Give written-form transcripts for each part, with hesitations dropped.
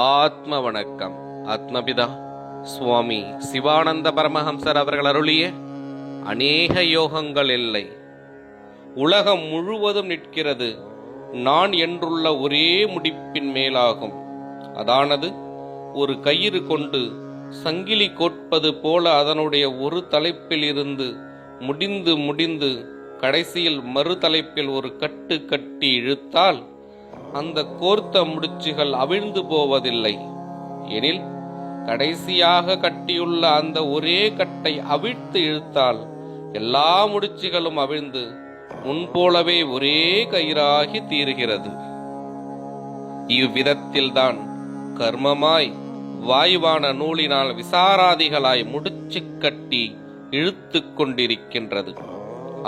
ஆத்ம வணக்கம். ஆத்மபிதா சுவாமி சிவானந்த பரமஹம்சர் அவர்கள் அருளிய அநேக யோகங்கள் இல்லை. உலகம் முழுவதும் நிற்கிறது நான் என்றுள்ள ஒரே முடிப்பின் மேலாகும். அதானது ஒரு கயிறு கொண்டு சங்கிலி கோட்பது போல அதனுடைய ஒரு தலைப்பில் இருந்து முடிந்து கடைசியில் மறு தலைப்பில் ஒரு கட்டு கட்டி இழுத்தால் அந்த கோர்த்த முடிச்சுகள் அவிழ்ந்து போவதில்லை. எனில் கடைசியாக கட்டியுள்ள அந்த ஒரே கட்டை அவிழ்த்து இழுத்தால் எல்லா முடிச்சுகளும் அவிழ்ந்து முன்போலவே ஒரே கயிறாகி தீருகிறது. இவ்விதத்தில்தான் கர்மமாய் வாயுவான நூலினால் விசாராதிகளாய் முடிச்சு கட்டி இழுத்து கொண்டிருக்கின்றது.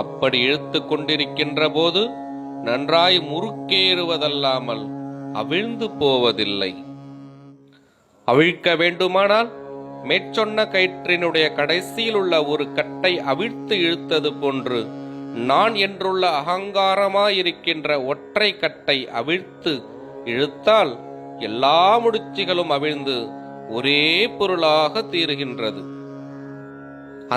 அப்படி இழுத்து கொண்டிருக்கின்ற போது நன்றாய் முறுக்கேறுவதல்லாமல் அவிழ்ந்து போவதில்லை. அவிழ்க்க வேண்டுமானால் மேற்சொன்ன கயிற்றினுடைய கடைசியில் உள்ள ஒரு கட்டை அவிழ்த்து இழுத்தது போன்று நான் என்றுள்ள அகங்காரமாயிருக்கின்ற ஒற்றை கட்டை அவிழ்த்து இழுத்தால் எல்லா முடிச்சுகளும் அவிழ்ந்து ஒரே பொருளாக தீருகின்றது.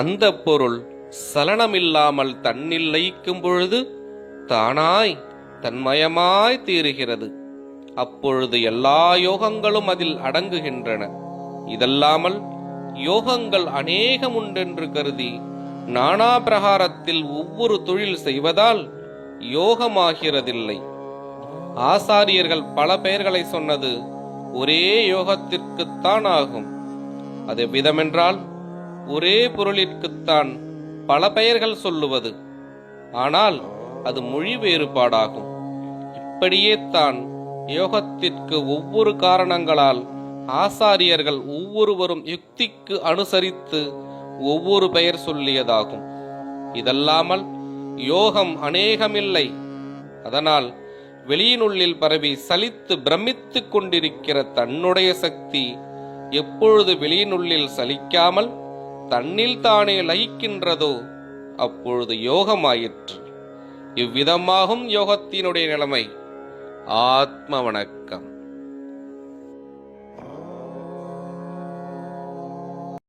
அந்த பொருள் சலனமில்லாமல் தன்னில் லயிக்கும் பொழுது தானாய் தன்மயமாய் தீருகிறது. அப்பொழுது எல்லா யோகங்களும் அதில் அடங்குகின்றன. இதல்லாமல் யோகங்கள் அநேகம் உண்டென்று கருதி நானா பிரகாரத்தில் ஒவ்வொரு தொழில் செய்வதால் யோகமாகிறதில்லை. ஆசாரியர்கள் பல பெயர்களை சொன்னது ஒரே யோகத்திற்குத்தான் ஆகும். அது விதமென்றால் ஒரே பொருளிற்குத்தான் பல பெயர்கள் சொல்லுவது. ஆனால் அது மொழி வேறுபாடாகும். இப்படியே தான் யோகத்திற்கு ஒவ்வொரு காரணங்களால் ஆசாரியர்கள் ஒவ்வொருவரும் யுக்திக்கு அனுசரித்து ஒவ்வொரு பெயர் சொல்லியதாகும். இதல்லாமல் யோகம் அநேகமில்லை. அதனால் வெளியினுள்ளில் பரவி சலித்து பிரமித்து கொண்டிருக்கிற தன்னுடைய சக்தி எப்பொழுது வெளியினுள்ளில் சலிக்காமல் தன்னில் தானே லயிக்கின்றதோ அப்பொழுது யோகமாயிற்று. இவ்விதமாகும் யோகத்தினுடைய நிலைமை. ஆத்ம வணக்கம்.